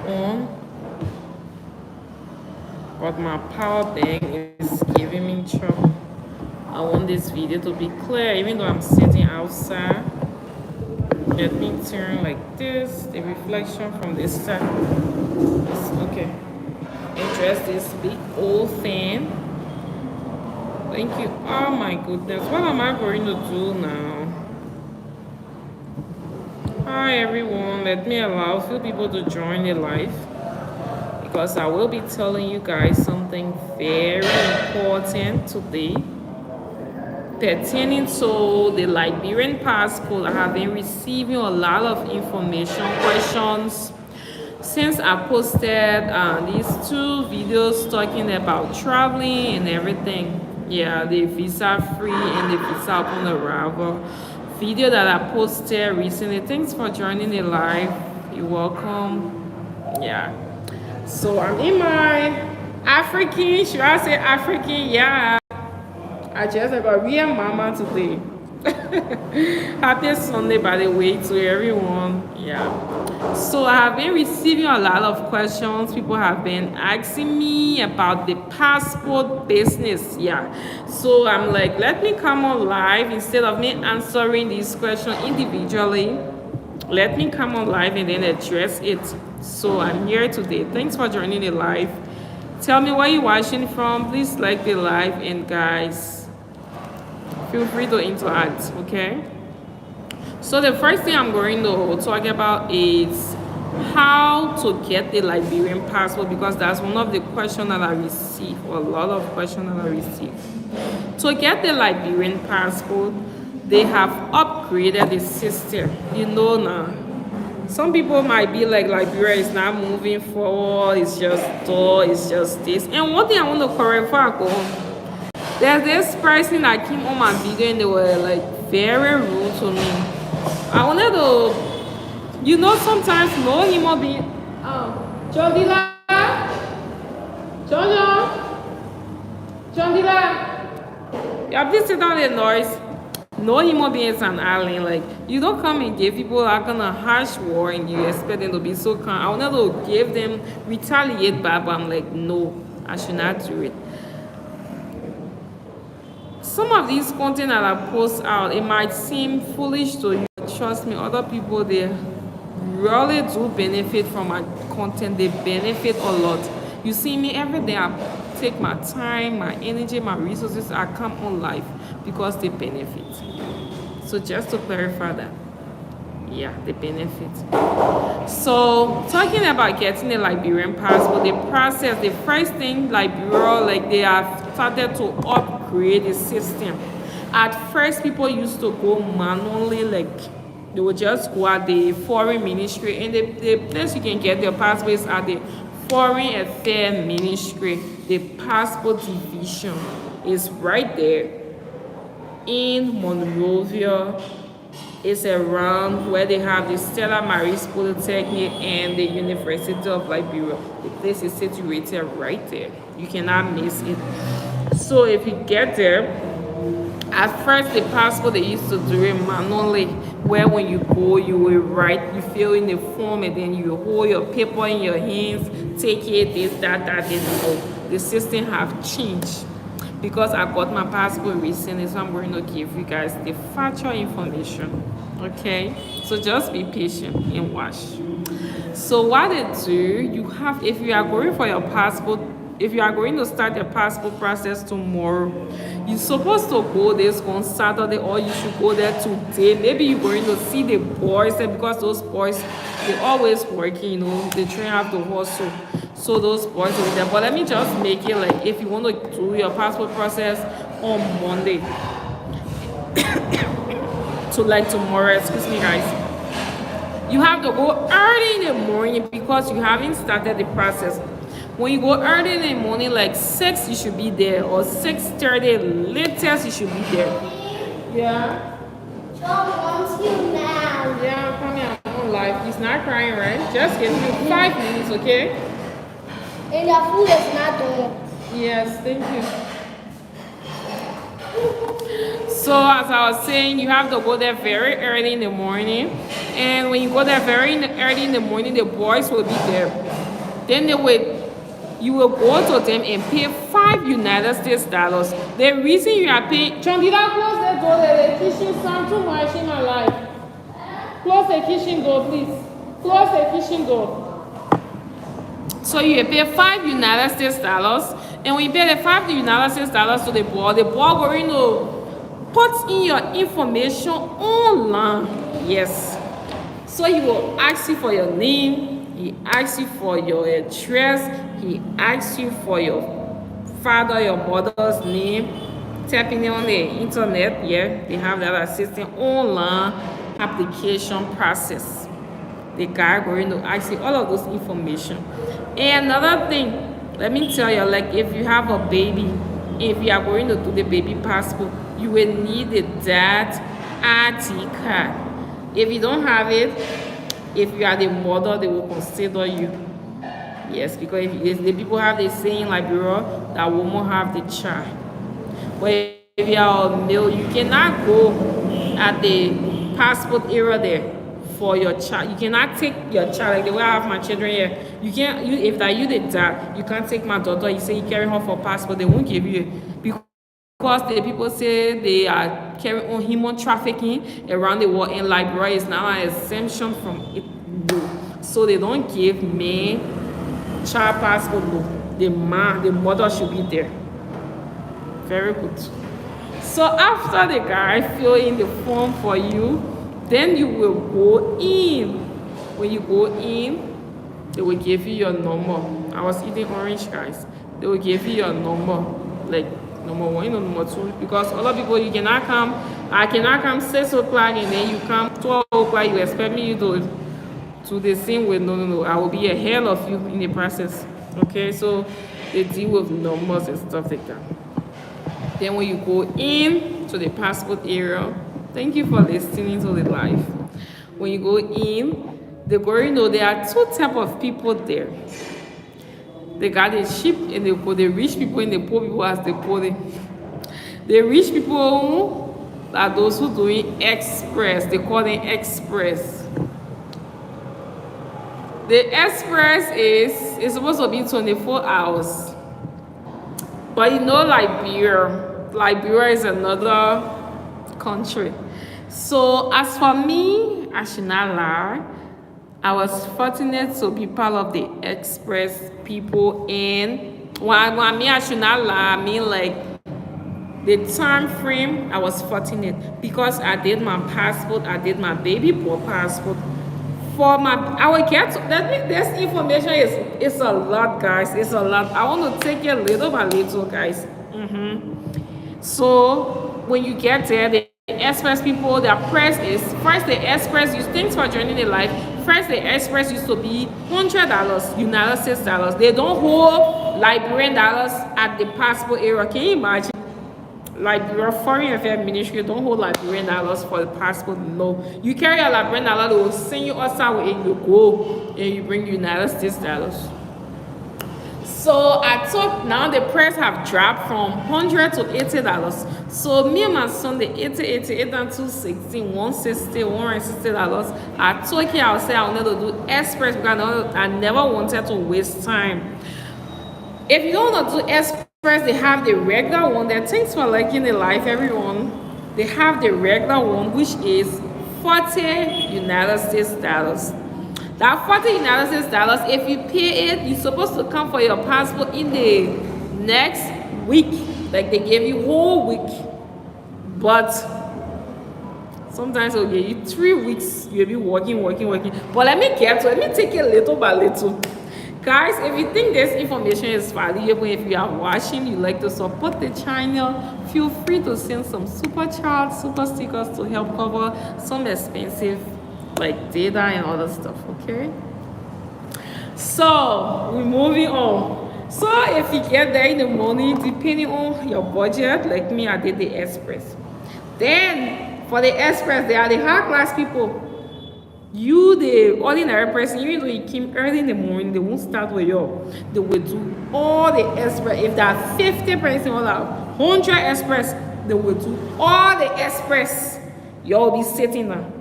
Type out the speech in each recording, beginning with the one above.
on, but my power bank is giving me trouble. I want this video to be clear even though I'm sitting outside. Let me turn like this. The reflection from this side. Okay. Address this big old thing. Thank you. Oh my goodness. What am I going to do now? Hi everyone. Let me allow a few people to join the live, because I will be telling you guys something very important today pertaining to the Liberian passport. I have been receiving a lot of information questions since I posted these 2 videos talking about traveling and everything. Yeah, the visa free and the visa upon arrival video that I posted recently. Thanks for joining the live. You're welcome. Yeah. So I'm in my African, should I say African? Yeah. I just got a real mama today. Happy Sunday, by the way, to everyone. Yeah. So I have been receiving a lot of questions. People have been asking me about the passport business. Yeah. So I'm like, let me come on live instead of me answering these questions individually. Let me come on live and then address it. So I'm here today. Thanks for joining the live. Tell me where you're watching from. Please like the live, and guys, feel free to interact, okay? So the first thing I'm going to talk about is how to get the Liberian passport, because that's one of the questions that I receive, a lot of questions that I receive. To get the Liberian passport, they have upgraded the system. You know now. Some people might be like, Liberia is not moving forward, it's just dull, it's just this. And one thing I want to correct before I go on, there's this person that came on my video and they were like very rude to me. I wanted to, you know, sometimes no human being. Jodila, Jodila, you have to sit down the noise. No human being is an island. Like, you don't come and give people that kind of harsh war and you expect them to be so calm. I wanted to give them, retaliate back, but I'm like, no, I should not do it. Some of these content that I post out, it might seem foolish to you. Trust me, other people, they really do benefit from my content. They benefit a lot. You see me every day, I take my time, my energy, my resources, I come on live because they benefit. So just to clarify that, yeah, they benefit. So talking about getting a Liberian passport, the process, the first thing, Liberia, like, they have started to upgrade the system. At first, people used to go manually, like they would just go at the foreign ministry, and the place you can get their passport is at the Foreign Affairs Ministry. The passport division is right there in Monrovia. It's around where they have the Stella Maris Polytechnic and the University of Liberia. The place is situated right there. You cannot miss it. So if you get there, at first the passport, they used to do it manually, where when you go, you will write, you fill in the form, and then you hold your paper in your hands, take it, this, that, this. The system have changed because I got my passport recently, so I'm going to give you guys the factual information. Okay, so just be patient and watch. So what they do, you have, if you are going for your passport, if you are going to start your passport process tomorrow, you're supposed to go this on Saturday, or you should go there today. Maybe you're going to see the boys, and because those boys, they're always working, you know, they train have to hustle. So those boys over there. But let me just make it like, if you want to do your passport process on Monday to like tomorrow, excuse me guys, you have to go early in the morning because you haven't started the process. When you go early in the morning, like 6, you should be there, or 6:30 latest, you should be there. Yeah. John wants you now. Yeah, come here, I'm on live. He's not crying, right? Just give me 5 minutes, okay? And your food is not done. Yes, thank you. So as I was saying, you have to go there very early in the morning, and when you go there early in the morning, the boys will be there. Then you will go to them and pay $5 US. The reason you are paying, John, did I close the door? The kitchen sound too much in my life. Close the kitchen door, please. Close the kitchen door. So you pay $5 US, and when you pay the $5 to the boy going to put in your information online. Yes. So he will ask you for your name, he asks you for your address, he asks you for your father, your mother's name, tapping it on the internet. Yeah, they have that assistant online application process. The guy going to ask you all of those information. And another thing, let me tell you, like if you have a baby, if you are going to do the baby passport, you will need the dad ID card. If you don't have it, if you are the mother, they will consider you. Yes, because if the people have the saying like Liberia, that woman have the child. But if you are a male, you cannot go at the passport area there for your child. You cannot take your child, like the way I have my children here. You can't, if that you the dad, you can't take my daughter. You say you carry her for passport, they won't give you it. Because the people say they are carrying on human trafficking around the world, and Liberia is now an exemption from it. So they don't give men child passport. No. The mother should be there. Very good. So after the guy fill in the form for you, then you will go in. When you go in, they will give you your number. I was eating orange, guys. They will give you your number, like number 1, number 2, because a lot of people, you cannot come. I cannot come 6 o'clock and then you come 12 o'clock. You expect me to the same way. No. I will be ahead of you in the process. Okay, so they deal with numbers and stuff like that. Then when you go in to the passport area, thank you for listening to the live. When you go in, there are 2 types of people there. They got the cheap and the rich people and the poor people, as they put it. The rich people are those who doing express. They call them express. The express is supposed to be 24 hours. But you know, Liberia is another country. So as for me, I should not lie, I was fortunate to be part of the express people. And when I mean I should not lie, I mean like the time frame, I was fortunate because I did my passport, I did my baby boy passport. I will get to, this information is a lot, guys. It's a lot. I want to take it little by little, guys. So when you get there, the express people, their price is first the express. Thanks for joining the live. First, the express used to be $100 United States dollars. They don't hold Liberian dollars at the passport area. Can you imagine? Liberia Foreign Affairs Ministry don't hold Liberian dollars for the passport. No, you carry a Liberian dollar, they will send you outside and you go and you bring United States dollars. So I thought now the price have dropped from $100 to $80. So me and my son, the 88 and 260, 160, $160. I told him I would say I wanted to do express because I never wanted to waste time. If you don't want to do express, they have the regular one. Thanks for liking the live, everyone. They have the regular one, which is $40 United States dollars. That $40 United States dollars, if you pay it, you're supposed to come for your passport in the next week. Like they give you whole week. But sometimes they'll give you 3 weeks. You'll be working. But let me take it little by little. Guys, if you think this information is valuable, if you are watching, you like to support the channel, feel free to send some super chats, super stickers to help cover some expensive like data and other stuff, okay? So we're moving on. So if you get there in the morning, depending on your budget, like me, I did the express. Then for the express, they are the high class people. You, the ordinary person, even though you came early in the morning, they won't start with you. They will do all the express. If there are 50 person or 100 express, they will do all the express. Y'all will be sitting down.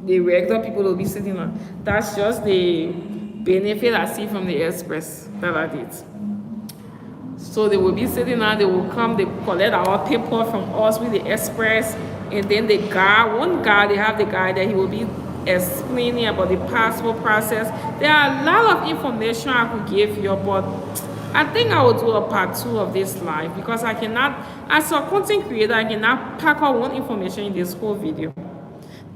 The regular people will be sitting down. That's just the benefit I see from the express that I did. So they will be sitting down, they will come, they collect our paper from us with the express, and then the guy, one guy, they have the guy that he will be explaining about the passport process. There are a lot of information I could give you, but I think I will do a part 2 of this live because I cannot, as a content creator, I cannot pack out one information in this whole video.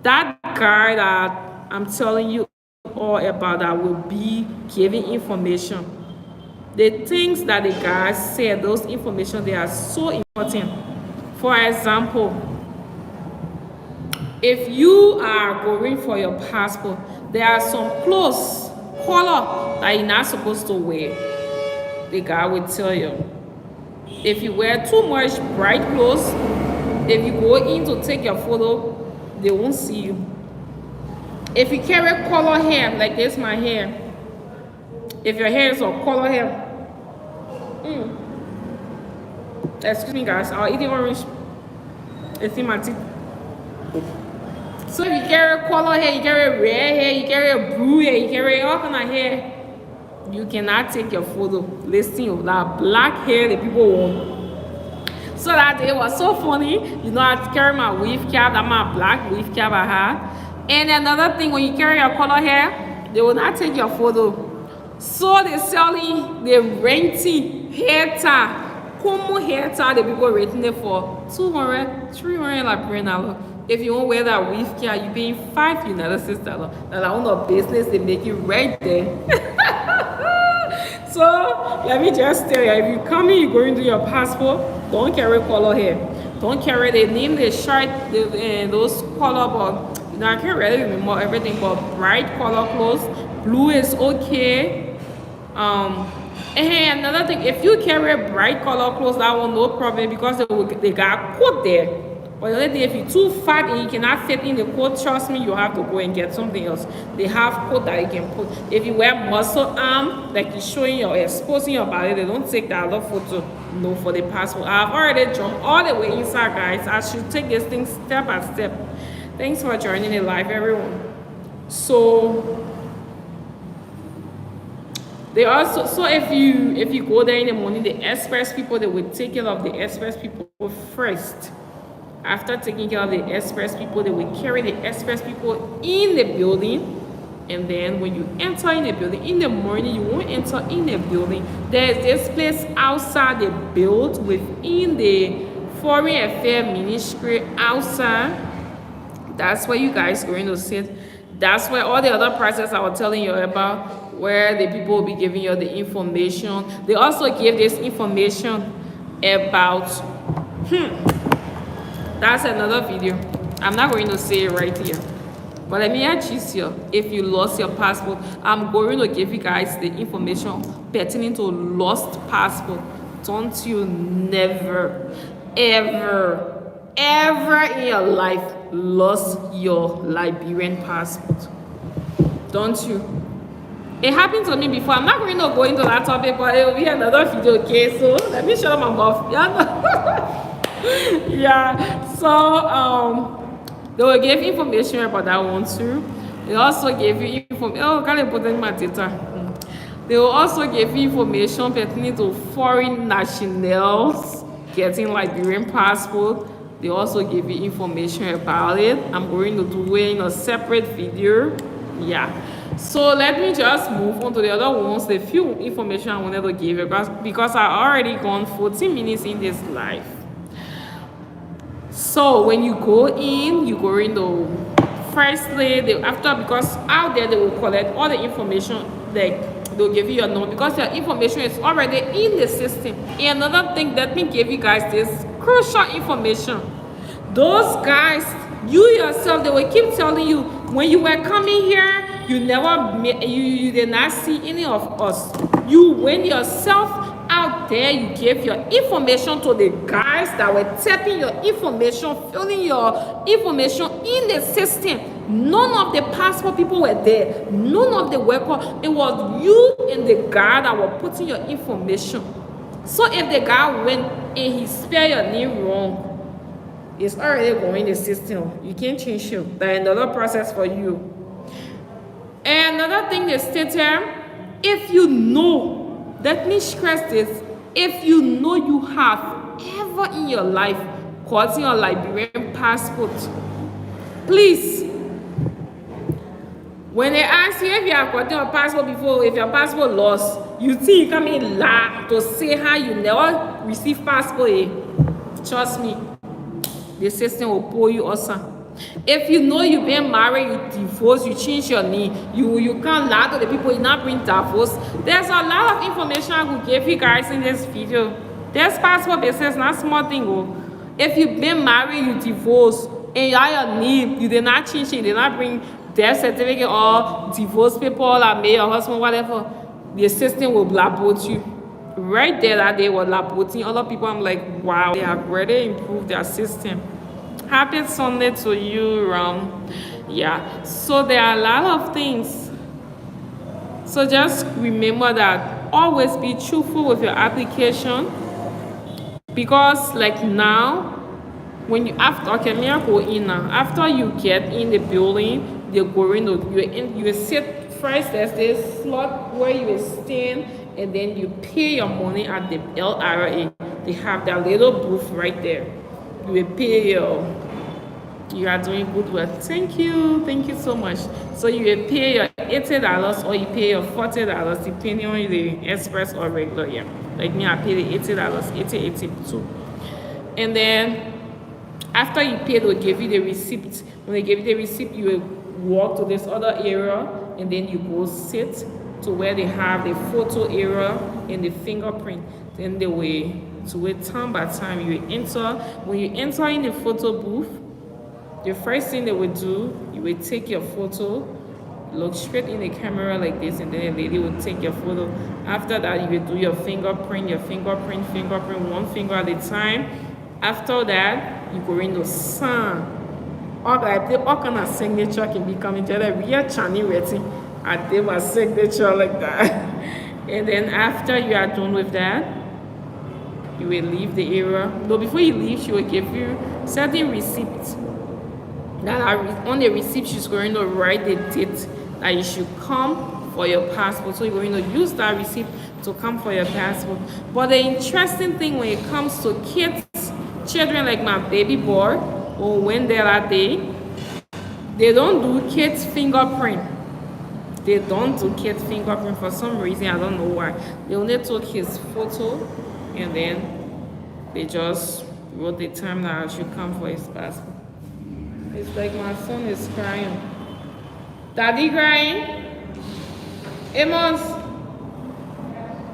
That guy that I'm telling you all about that will be giving information. The things that the guy said, those information, they are so important. For example, if you are going for your passport, there are some clothes, color that you're not supposed to wear. The guy will tell you. If you wear too much bright clothes, if you go in to take your photo, they won't see you. If you carry color hair, like this my hair, if your hair is a color hair, excuse me guys, I'll eat the orange. It's in my teeth. So if you carry color hair, you carry red hair, you carry blue hair, you carry all kind of hair, you cannot take your photo listing of that black hair that people want. So that day was so funny. You know, I carry my weave cap, that my black weave cap I had. And another thing, when you carry your color hair, they will not take your photo. So they're selling the renting hair tie, common hair tie, the people renting it for 200, 300 Liberian dollars. If you won't wear that weave cap, you're paying $5 United States dollars. That's on the business, they make it right there. So let me just tell you, if you come in, you go into your passport, don't carry color hair. Don't carry the name, the shirt, those color, but you know, I can't really remember everything, but bright color clothes. Blue is okay. And another thing, if you carry bright color clothes, that one no problem because they got coat there. But the other thing, if you're too fat and you cannot fit in the coat, trust me, you have to go and get something else. They have coat that you can put. If you wear muscle arm, like you're showing your, exposing your body, they don't take that other photo. No, for the passport. I've already jumped all the way inside, guys. I should take this thing step by step. Thanks for joining the live, everyone. So they also, so if you go there in the morning, the express people, they will take care of the express people first. After taking care of the express people, they will carry the express people in the building. And then when you enter in the building in the morning, you won't enter in the building. There's this place outside the build within the Foreign Affairs Ministry outside. That's where you guys are going to sit. That's where all the other process I was telling you about, where the people will be giving you the information. They also give this information about that's another video. I'm not going to say it right here, but let me ask you, if you lost your passport, I'm going to give you guys the information pertaining to lost passport. Don't you never ever in your life lost your Liberian passport. Don't you? It happened to me before. I'm not going to go into that topic, but it will be another video, okay? So let me shut up my mouth. Yeah. So they will give information about that one too. They also give you information. Oh, can't I put in my data? They will also give you information pertaining to foreign nationals getting Liberian passport. They also give you information about it. I'm going to do it in a separate video. Yeah. So let me just move on to the other ones. The few information I wanted to give you because I already gone 14 minutes in this live. So when you go into firstly, because out there they will collect all the information, like they'll give you your number because your information is already in the system. And another thing, let me give you guys this crucial information. Those guys, you yourself, they will keep telling you when you were coming here, you did not see any of us. You went yourself out there, you gave your information to the guys that were tapping your information, filling your information in the system. None of the passport people were there. None of the worker. It was you and the guy that were putting your information. So if the guy went and he spelled your name wrong, It's already going in the system. You can't change it. That's another process for you. And another thing they state here, if you know, let me stress this, if you know you have ever in your life gotten your Liberian passport, please, when they ask you if you have gotten your passport before, if your passport lost, you think you come in lie to say how you never receive passport. Trust me, the system will pull you also. If you know you've been married, you divorced, you change your name, you can't lie to the people, you not bring divorce. There's a lot of information I will give you guys in this video. There's passport business, not small thing. Oh. If you've been married, you divorced, and you have your name, you did not change it, you did not bring death certificate or divorce paper or made your husband, whatever, the system will blackboard you. Right there that they were blackboarding other people. I'm like, wow, they have really improved their system. Happy Sunday to you, Ram. Yeah, so there are a lot of things. So just remember that always be truthful with your application, because like now, when you after okay, me I go in now. After you get in the building, they're going to you sit first. There's this slot where you will stand, and then you pay your money at the LRA. They have that little booth right there. You will pay you are doing good work. Thank you so much. So you will pay your $80 or you pay your $40 depending on the express or regular. Yeah, like me, I pay the $80, 82. And then after you pay, they'll give you the receipt. When they give you the receipt, you will walk to this other area, and then you go sit to where they have the photo area and the fingerprint. Then they will, to wait time by time, you will enter. When you enter in the photo booth, the first thing they will do, you will take your photo, look straight in the camera like this, and then the lady will take your photo. After that, you will do your fingerprint, one finger at a time. After that, you go into sign. All kind of signature can be coming together. We are Chani ready. I did my signature like that. And then after you are done with that, you will leave the area. Though before you leave, she will give you certain receipts. That are on the receipt, she's going to write the date that you should come for your passport. So you're going to use that receipt to come for your passport. But the interesting thing when it comes to kids, children like my baby boy, or when they're at day, they don't do kids fingerprint. They don't do kids fingerprint for some reason. I don't know why. They only took his photo, and then they just wrote the time that I should come for his passport. It's like my son is crying. Daddy crying? Amos?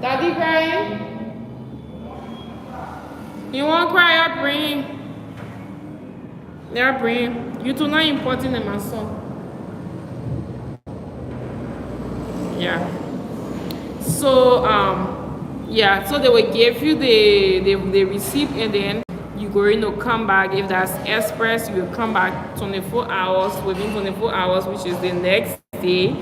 Daddy crying? You won't cry, I'll bring. They're bring. You two not important in my son. Yeah. So yeah, so they will give you the receipt, and then you're going to come back. If that's express, you will come back 24 hours, within 24 hours, which is the next day,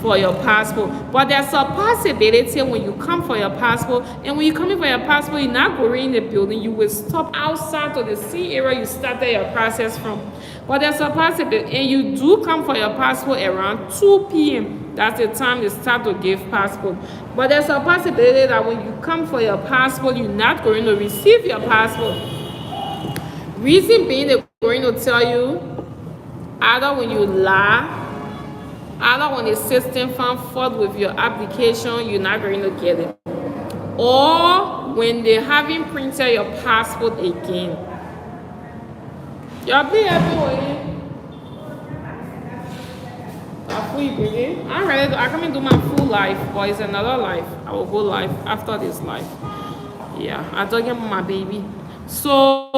for your passport. But there's a possibility when you come for your passport, and when you come in for your passport, you're not going in the building, you will stop outside to the same area you started your process from. But there's a possibility, and you do come for your passport around 2 p.m. That's the time they start to give passport. But there's a possibility that when you come for your passport, you're not going to receive your passport. Reason being, they're going to tell you either when you lie, either when the system found fault with your application, you're not going to get it, or when they haven't printed your passport again. Y'all be happy with it. I'm ready to, I come into my full life, but it's another life. I will go life after this life. Yeah, I'm talking about my baby. So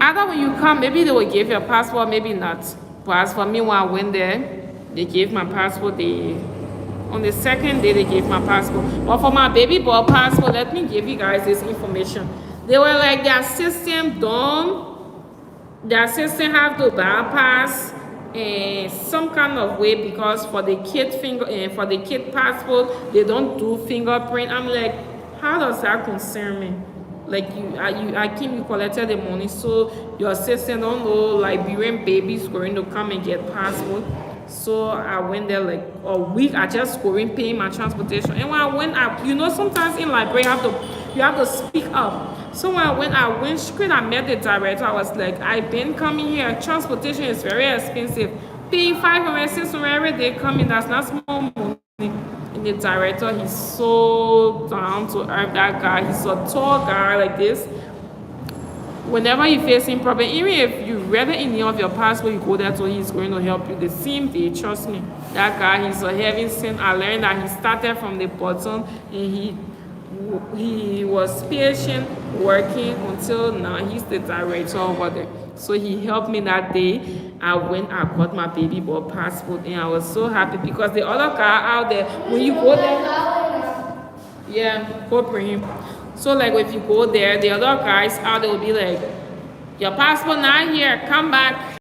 either when you come, maybe they will give you a passport, maybe not. But as for me, when I went there, they gave my passport. On the second day, they gave my passport. But for my baby boy passport, let me give you guys this information. They were like, their system done. Their system have to bypass in some kind of way, because for the kid passport, they don't do fingerprint. I'm like, how does that concern me? Like I came, you collected the money, so your sister don't know Liberian babies going to come and get passport. So I went there like a week. I just going paying my transportation. And when I went, sometimes in Liberia you have to speak up. So when I went straight. I met the director. I was like, I've been coming here. Transportation is very expensive. Paying 500, 600 every day coming. That's not small money. And the director, he's so down to earth. That guy, he's a tall guy like this. Whenever you're facing problem, even if you read it in any of your passport, you go there, so he's going to help you the same day. Trust me. That guy, he's a heaven sent. I learned that he started from the bottom, and he was patient, working until now. He's the director over there. So he helped me that day. I got my baby boy passport, and I was so happy because the other guy out there, when you go there, yeah, go bring him. So like if you go there, the other guys out there will be like, your passport not here, come back.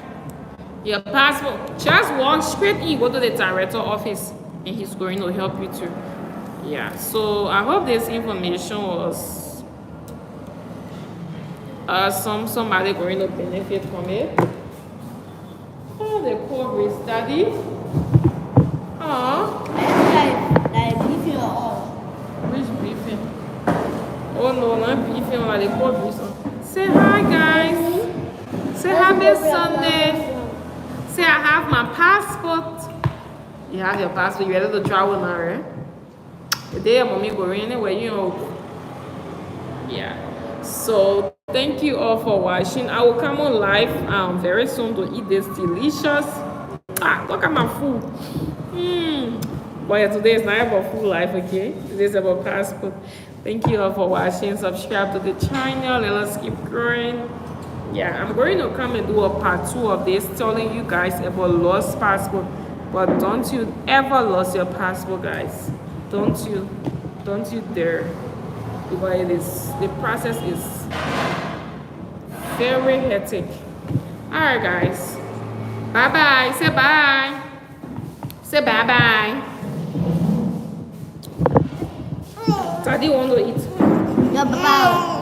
Your passport, just walk straight in, go to the director office, and he's going to help you too. Yeah, so I hope this information was somebody going to benefit from it. Oh, the coverage study. Oh. Like beefing or all. Which beefing? Oh no, not beefing, like the coverage. Say hi, guys. Say happy Sunday. Say I have my passport. You have your passport. You ready to travel now, right? The day of mommy going anywhere, yeah. So thank you all for watching. I will come on live very soon to eat this delicious. Look at my food. But yeah, today is not about food life, okay? Today is about passport. Thank you all for watching. Subscribe to the channel. Let us keep growing. Yeah, I'm going to come and do a part 2 of this, telling you guys about lost passport. But don't you ever lose your passport, guys. Don't you dare, because the process is very hectic. All right, guys, bye bye. Say bye. Say bye bye. Daddy want to eat. Yeah, bye.